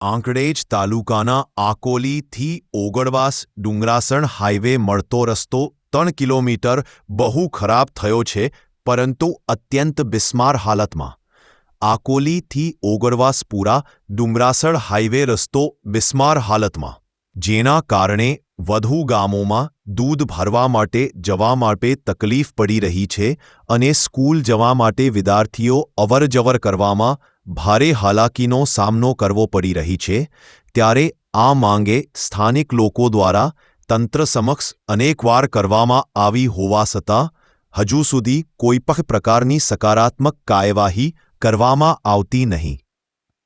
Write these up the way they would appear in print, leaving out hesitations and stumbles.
આંકડેજ તાલુકાના આકોલીથી ઓગળવાસ ડુંગરાસણ હાઈવે મળતો રસ્તો 3 કિલોમીટર બહુ ખરાબ થયો છે, પરંતુ અત્યંત બિસ્માર હાલતમાં. આકોલીથી ઓગળવાસપુરા ડુંગરાસણ હાઈવે રસ્તો બિસ્માર હાલતમાં, જેના કારણે વધુ ગામોમાં દૂધ ભરવા માટે જવા માટે તકલીફ પડી રહી છે અને સ્કૂલ જવા માટે વિદ્યાર્થીઓ અવરજવર કરવામાં ભારે હાલાકીનો સામનો કરવો પડી રહી છે. ત્યારે આ માંગે સ્થાનિક લોકો દ્વારા તંત્ર સમક્ષ અનેકવાર કરવામાં આવી હોવા છતાં હજુ સુધી કોઈપણ પ્રકારની સકારાત્મક કાર્યવાહી કરવામાં આવતી નહીં.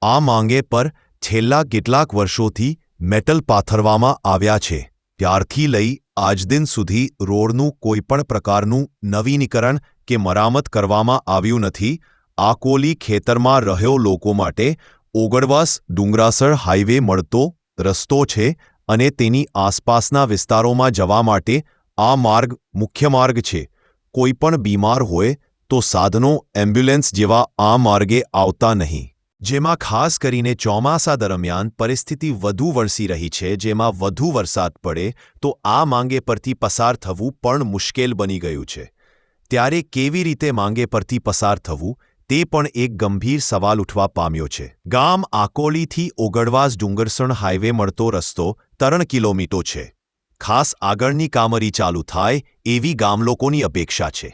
આ માંગે પર છેલ્લા કેટલાક વર્ષોથી મેટલ પાથરવામાં આવ્યા છે. ત્યારથી લઈ આજ દિન સુધી રોડનું કોઈપણ પ્રકારનું નવીનીકરણ કે મરામત કરવામાં આવ્યું નથી. આકોલી ખેતરમાં રહ્યો લોકો માટે ઓગળવાસ ડુંગરાસણ હાઈવે મળતો રસ્તો છે અને તેની આસપાસના વિસ્તારોમાં જવા માટે આ માર્ગ મુખ્ય માર્ગ છે. કોઈપણ બીમાર હોય તો સાધનો એમ્બ્યુલન્સ જેવા આ માર્ગે આવતા નહીં. જેમાં ખાસ કરીને ચોમાસા દરમિયાન પરિસ્થિતિ વધુ વરસી રહી છે, જેમાં વધુ વરસાદ પડે તો આ માંગે પરથી પસાર થવું પણ મુશ્કેલ બની ગયું છે. ત્યારે કેવી રીતે માંગે પરથી પસાર થવું તે પણ એક ગંભીર સવાલ ઉઠવા પામ્યો છે. ગામ આકોલીથી ઓગળવાસ ડુંગરસણ હાઈવે મળતો રસ્તો 3 કિલોમીટર છે. ખાસ આગળની કામગીરી ચાલુ થાય એવી ગામલોકોની અપેક્ષા છે.